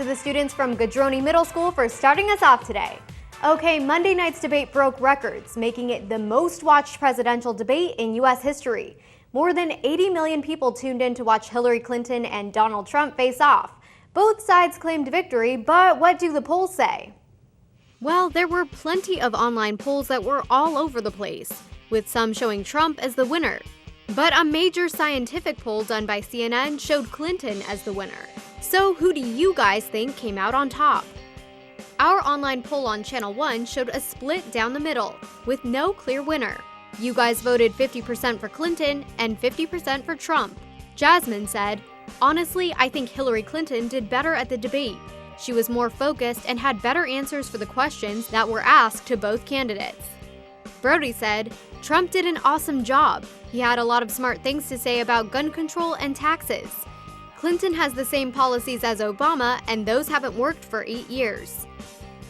to the students from Gadroni Middle School for starting us off today. Okay, Monday night's debate broke records, making it the most watched presidential debate in U.S. history. More than 80 million people tuned in to watch Hillary Clinton and Donald Trump face off. Both sides claimed victory, but what do the polls say? Well, there were plenty of online polls that were all over the place, with some showing Trump as the winner. But a major scientific poll done by CNN showed Clinton as the winner. So who do you guys think came out on top? Our online poll on Channel 1 showed a split down the middle, with no clear winner. You guys voted 50% for Clinton and 50% for Trump. Jasmine said, "Honestly, I think Hillary Clinton did better at the debate. She was more focused and had better answers for the questions that were asked to both candidates." Brody said, "Trump did an awesome job. He had a lot of smart things to say about gun control and taxes. Clinton has the same policies as Obama, and those haven't worked for 8 years."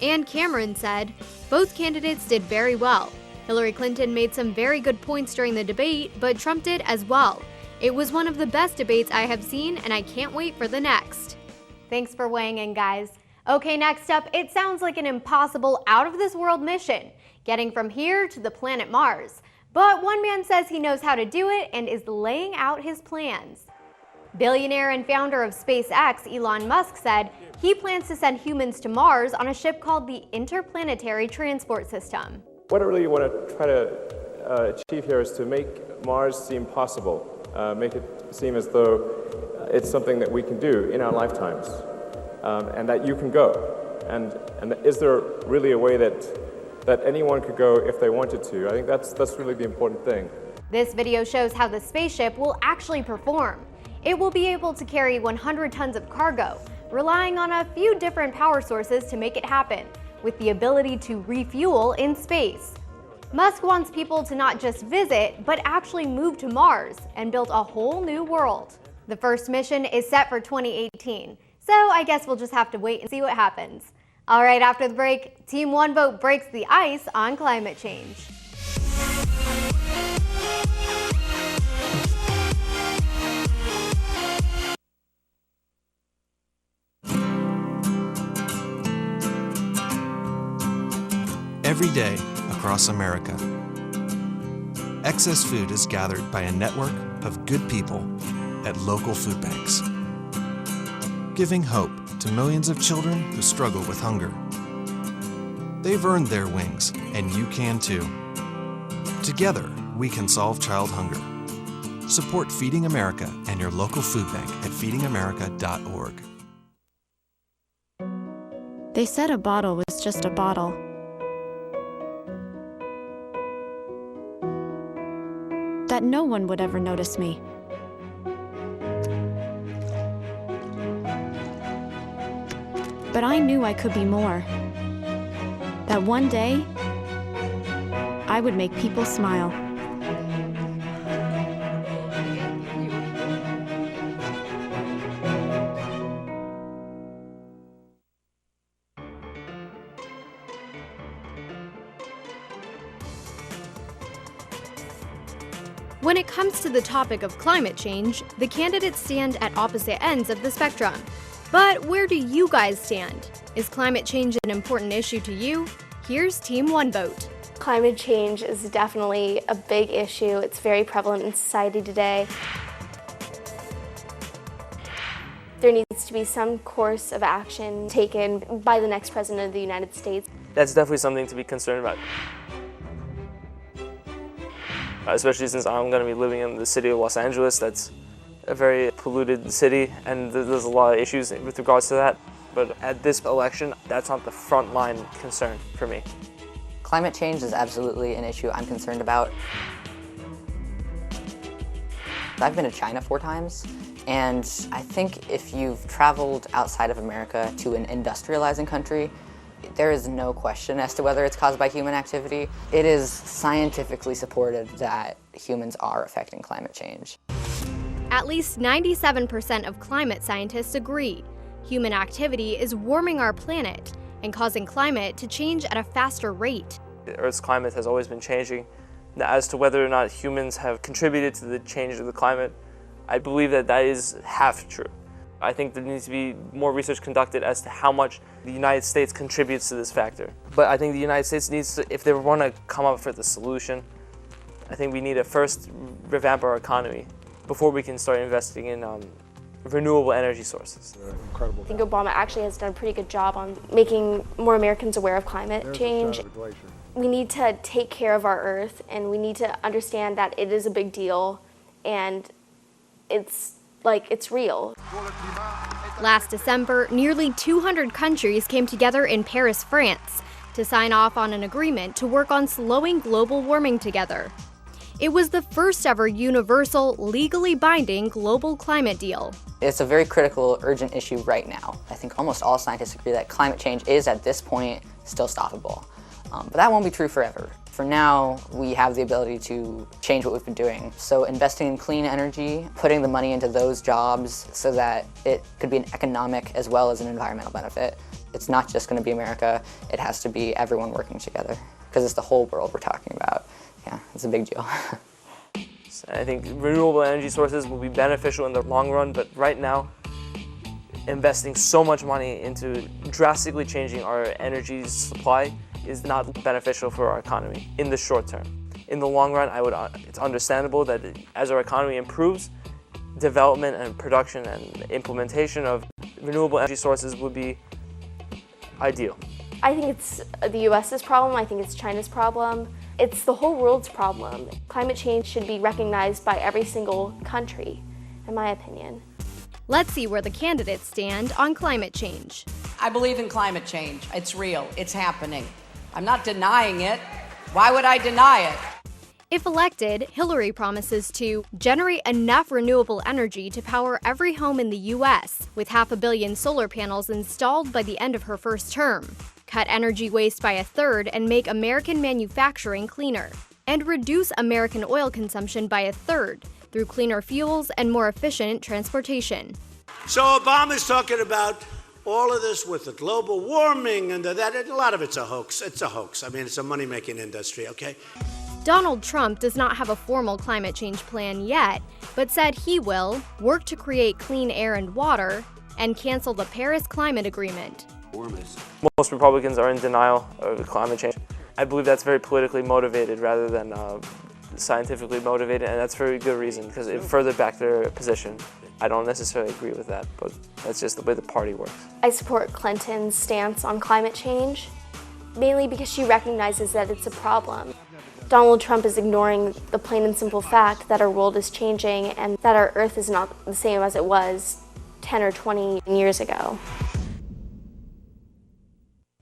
And Cameron said, "Both candidates did very well. Hillary Clinton made some very good points during the debate, but Trump did as well. It was one of the best debates I have seen, and I can't wait for the next." Thanks for weighing in, guys. Okay, next up, it sounds like an impossible out-of-this-world mission, getting from here to the planet Mars. But one man says he knows how to do it and is laying out his plans. Billionaire and founder of SpaceX, Elon Musk, said he plans to send humans to Mars on a ship called the Interplanetary Transport System. What I really want to try to achieve here is to make Mars seem possible, make it seem as though it's something that we can do in our lifetimes, and that you can go. And is there really a way that anyone could go if they wanted to? I think that's really the important thing. This video shows how the spaceship will actually perform. It will be able to carry 100 tons of cargo, relying on a few different power sources to make it happen, with the ability to refuel in space. Musk wants people to not just visit, but actually move to Mars and build a whole new world. The first mission is set for 2018, so I guess we'll just have to wait and see what happens. All right, after the break, Team One Vote breaks the ice on climate change. Every day across America, excess food is gathered by a network of good people at local food banks, giving hope to millions of children who struggle with hunger. They've earned their wings, and you can too. Together, we can solve child hunger. Support Feeding America and your local food bank at feedingamerica.org. They said a bottle was just a bottle. That no one would ever notice me. But I knew I could be more. That one day, I would make people smile. When it comes to the topic of climate change, the candidates stand at opposite ends of the spectrum. But where do you guys stand? Is climate change an important issue to you? Here's Team One Vote. Climate change is definitely a big issue. It's very prevalent in society today. There needs to be some course of action taken by the next president of the United States. That's definitely something to be concerned about. Especially since I'm going to be living in the city of Los Angeles. That's a very polluted city, and there's a lot of issues with regards to that. But at this election, that's not the frontline concern for me. Climate change is absolutely an issue I'm concerned about. I've been to China 4 times, and I think if you've traveled outside of America to an industrializing country, there is no question as to whether it's caused by human activity. It is scientifically supported that humans are affecting climate change. At least 97% of climate scientists agree. Human activity is warming our planet and causing climate to change at a faster rate. The Earth's climate has always been changing. Now, as to whether or not humans have contributed to the change of the climate, I believe that is half true. I think there needs to be more research conducted as to how much the United States contributes to this factor. But I think the United States needs to, if they want to come up with the solution, I think we need to first revamp our economy before we can start investing in renewable energy sources. I think Obama actually has done a pretty good job on making more Americans aware of climate change. We need to take care of our Earth, and we need to understand that it is a big deal, and it's real. Last December, nearly 200 countries came together in Paris, France, to sign off on an agreement to work on slowing global warming together. It was the first ever universal, legally binding global climate deal. It's a very critical, urgent issue right now. I think almost all scientists agree that climate change is, at this point, still stoppable. But that won't be true forever. For now, we have the ability to change what we've been doing. So investing in clean energy, putting the money into those jobs so that it could be an economic as well as an environmental benefit. It's not just going to be America, it has to be everyone working together, because it's the whole world we're talking about. Yeah, it's a big deal. I think renewable energy sources will be beneficial in the long run, but right now, investing so much money into drastically changing our energy supply is not beneficial for our economy in the short term. In the long run, it's understandable that as our economy improves, development and production and implementation of renewable energy sources would be ideal. I think it's the US's problem, I think it's China's problem. It's the whole world's problem. Climate change should be recognized by every single country, in my opinion. Let's see where the candidates stand on climate change. I believe in climate change. It's real. It's happening. I'm not denying it. Why would I deny it? If elected, Hillary promises to generate enough renewable energy to power every home in the U.S., with 500 million solar panels installed by the end of her first term, cut energy waste by 1/3 and make American manufacturing cleaner, and reduce American oil consumption by 1/3 through cleaner fuels and more efficient transportation. So Obama's talking about all of this with the global warming and that. A lot of it's a hoax. It's a hoax. I mean, it's a money-making industry, okay? Donald Trump does not have a formal climate change plan yet, but said he will work to create clean air and water and cancel the Paris Climate Agreement. Most Republicans are in denial of climate change. I believe that's very politically motivated rather than scientifically motivated, and that's for a good reason, because it further backed their position. I don't necessarily agree with that, but that's just the way the party works. I support Clinton's stance on climate change, mainly because she recognizes that it's a problem. Donald Trump is ignoring the plain and simple fact that our world is changing and that our Earth is not the same as it was 10 or 20 years ago.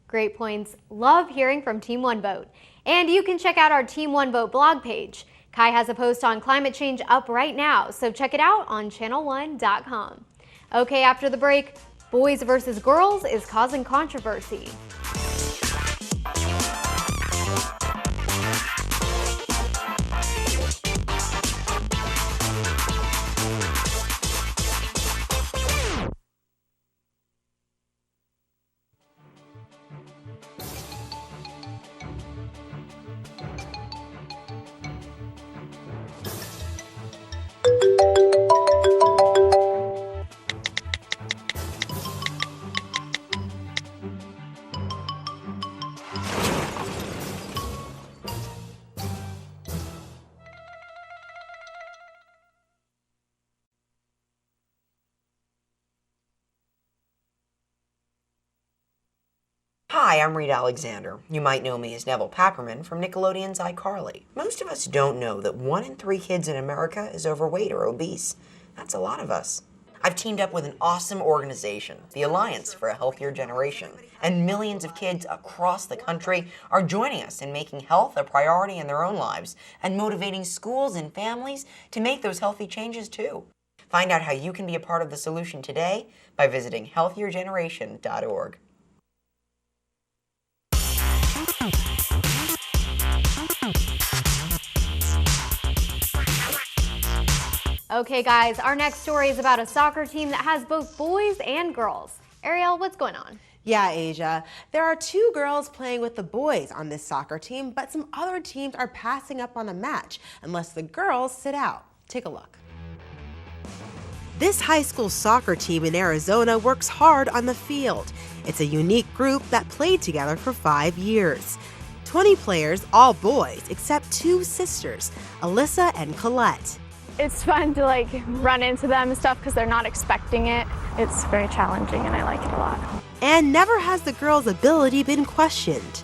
Great points. Love hearing from Team One Vote. And you can check out our Team One Vote blog page. Kai has a post on climate change up right now, so check it out on channel1.com. Okay, after the break, boys versus girls is causing controversy. Hi, I'm Reed Alexander. You might know me as Neville Papperman from Nickelodeon's iCarly. Most of us don't know that 1 in 3 kids in America is overweight or obese. That's a lot of us. I've teamed up with an awesome organization, the Alliance for a Healthier Generation, and millions of kids across the country are joining us in making health a priority in their own lives and motivating schools and families to make those healthy changes too. Find out how you can be a part of the solution today by visiting healthiergeneration.org. Okay guys, our next story is about a soccer team that has both boys and girls. Ariel, what's going on? Yeah, Asia. There are 2 girls playing with the boys on this soccer team, but some other teams are passing up on a match unless the girls sit out. Take a look. This high school soccer team in Arizona works hard on the field. It's a unique group that played together for 5 years. 20 players, all boys, except 2 sisters, Alyssa and Colette. It's fun to run into them and stuff because they're not expecting it. It's very challenging and I like it a lot. And never has the girls' ability been questioned.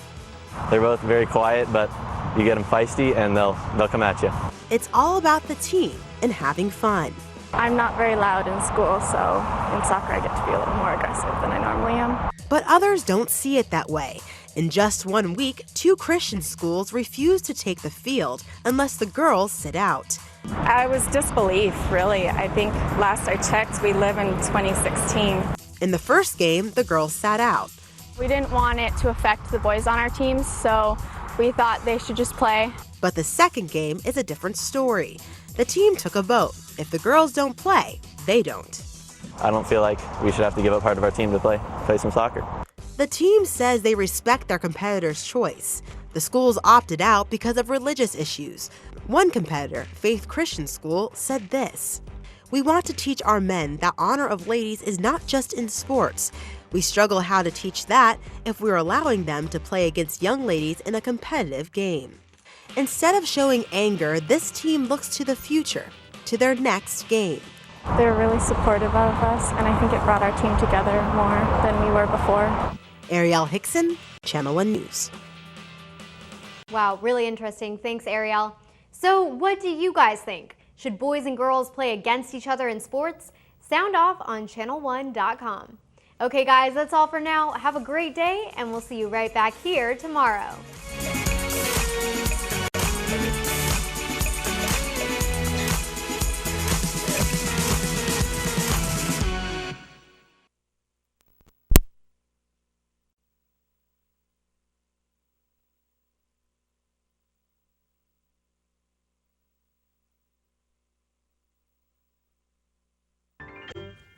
They're both very quiet, but you get them feisty and they'll come at you. It's all about the team and having fun. I'm not very loud in school, so in soccer I get to be a little more aggressive than I normally am. But others don't see it that way. In just 1 week, 2 Christian schools refuse to take the field unless the girls sit out. I was disbelief, really. I think last I checked, we live in 2016. In the first game, the girls sat out. We didn't want it to affect the boys on our teams, so we thought they should just play. But the second game is a different story. The team took a vote. If the girls don't play, they don't. I don't feel like we should have to give up part of our team to play some soccer. The team says they respect their competitors' choice. The schools opted out because of religious issues. One competitor, Faith Christian School, said this: "We want to teach our men that honor of ladies is not just in sports. We struggle how to teach that if we're allowing them to play against young ladies in a competitive game." Instead of showing anger, this team looks to the future, to their next game. They're really supportive of us, and I think it brought our team together more than we were before. Ariel Hickson, Channel 1 News. Wow, really interesting. Thanks, Ariel. So what do you guys think? Should boys and girls play against each other in sports? Sound off on channel1.com. Okay, guys, that's all for now. Have a great day, and we'll see you right back here tomorrow.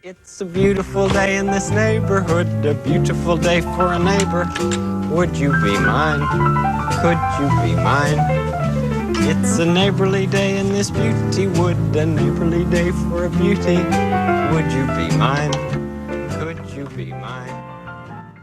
It's a beautiful day in this neighborhood, a beautiful day for a neighbor. Would you be mine? Could you be mine? It's a neighborly day in this beauty wood, a neighborly day for a beauty. Would you be mine? Could you be mine?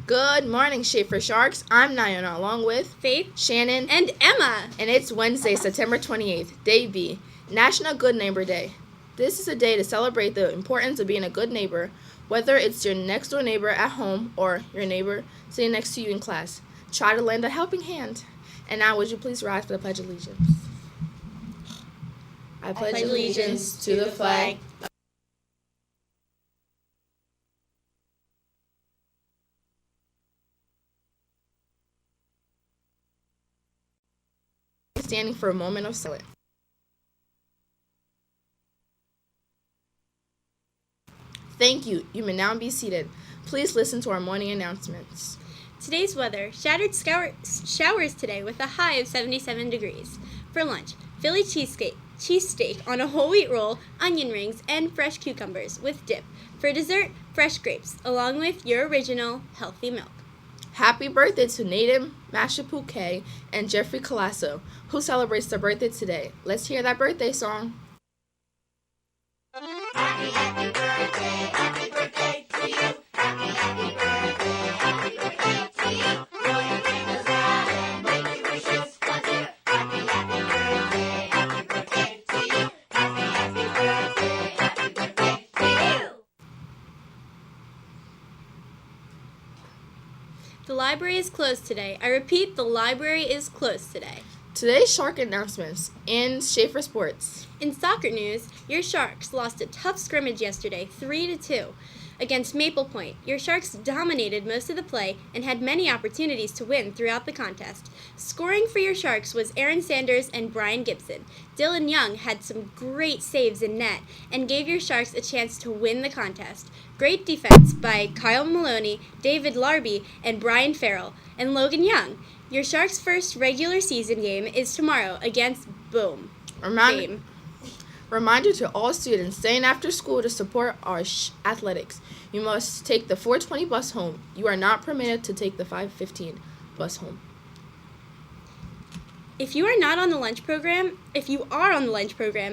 Good morning, Shafer Sharks. I'm Nayana, along with Faith, Shannon, and Emma. And it's Wednesday, September 28th, Day B, National Good Neighbor Day. This is a day to celebrate the importance of being a good neighbor, whether it's your next door neighbor at home or your neighbor sitting next to you in class. Try to lend a helping hand. And now, would you please rise for the Pledge of Allegiance? I pledge allegiance to the flag standing for a moment of silence. Thank you. You may now be seated. Please listen to our morning announcements. Today's weather, shattered showers today with a high of 77 degrees. For lunch, Philly cheesesteak on a whole wheat roll, onion rings, and fresh cucumbers with dip. For dessert, fresh grapes, along with your original healthy milk. Happy birthday to Nadim Mashapuke and Jeffrey Colasso, who celebrates their birthday today. Let's hear that birthday song. Happy birthday to you. Happy birthday to you. Blow your candles out and make your wishes come true. Happy birthday to you. Happy birthday to you. The library is closed today. I repeat, the library is closed today. Today's Shark announcements in Shafer Sports. In soccer news, your Sharks lost a tough scrimmage yesterday, 3-2. Against Maple Point, your Sharks dominated most of the play and had many opportunities to win throughout the contest. Scoring for your Sharks was Aaron Sanders and Brian Gibson. Dylan Young had some great saves in net and gave your Sharks a chance to win the contest. Great defense by Kyle Maloney, David Larby, and Brian Farrell, and Logan Young. Your Sharks' first regular season game is tomorrow against Boom. Reminder to all students staying after school to support our athletics. You must take the 4:20 bus home. You are not permitted to take the 5:15 bus home. If you are on the lunch program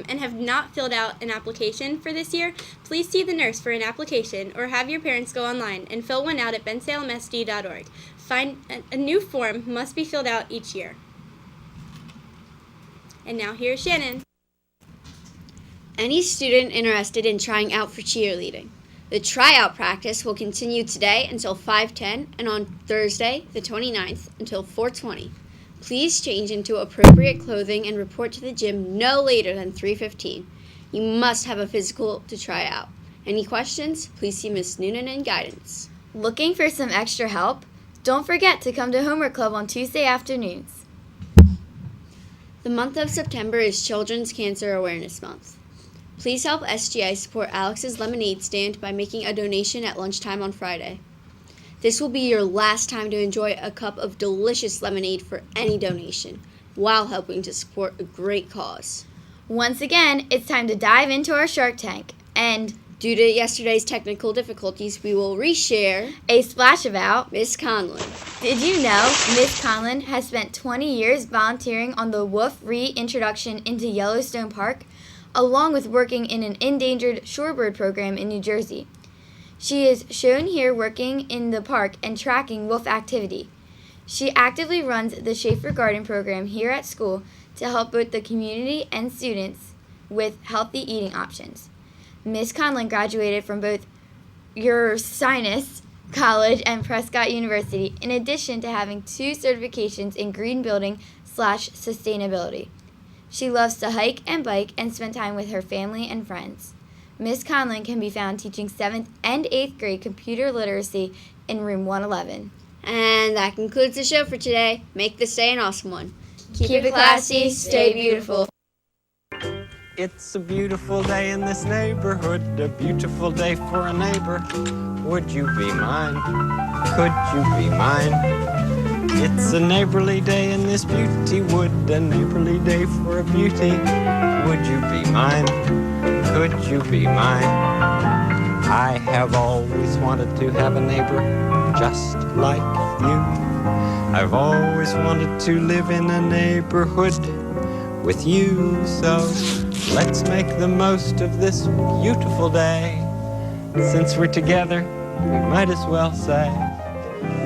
and have not filled out an application for this year, please see the nurse for an application or have your parents go online and fill one out at bensalemsd.org. A new form must be filled out each year. And now here's Shannon. Any student interested in trying out for cheerleading. The tryout practice will continue today until 5:10 and on Thursday, the 29th, until 4:20. Please change into appropriate clothing and report to the gym no later than 3:15. You must have a physical to try out. Any questions? Please see Ms. Noonan in guidance. Looking for some extra help? Don't forget to come to Homework Club on Tuesday afternoons. The month of September is Children's Cancer Awareness Month. Please help SGI support Alex's lemonade stand by making a donation at lunchtime on Friday. This will be your last time to enjoy a cup of delicious lemonade for any donation, while helping to support a great cause. Once again, it's time to dive into our Shark Tank, and due to yesterday's technical difficulties, we will reshare a splash about Miss Conlon. Did you know Miss Conlon has spent 20 years volunteering on the wolf reintroduction into Yellowstone Park, along with working in an endangered shorebird program in New Jersey. She is shown here working in the park and tracking wolf activity. She actively runs the Shafer Garden program here at school to help both the community and students with healthy eating options. Ms. Conlon graduated from both Ursinus College and Prescott University, in addition to having 2 certifications in green building / sustainability. She loves to hike and bike and spend time with her family and friends. Ms. Conlon can be found teaching 7th and 8th grade computer literacy in room 111. And that concludes the show for today. Make this day an awesome one. Keep it classy, stay beautiful. It's a beautiful day in this neighborhood, a beautiful day for a neighbor. Would you be mine? Could you be mine? It's a neighborly day in this beauty wood, a neighborly day for a beauty. Would you be mine? Could you be mine? I have always wanted to have a neighbor just like you. I've always wanted to live in a neighborhood with you, so let's make the most of this beautiful day. Since we're together, we might as well say,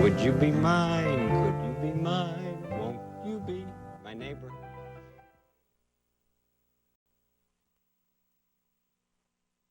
would you be mine? Could you be mine? Won't you be my neighbor?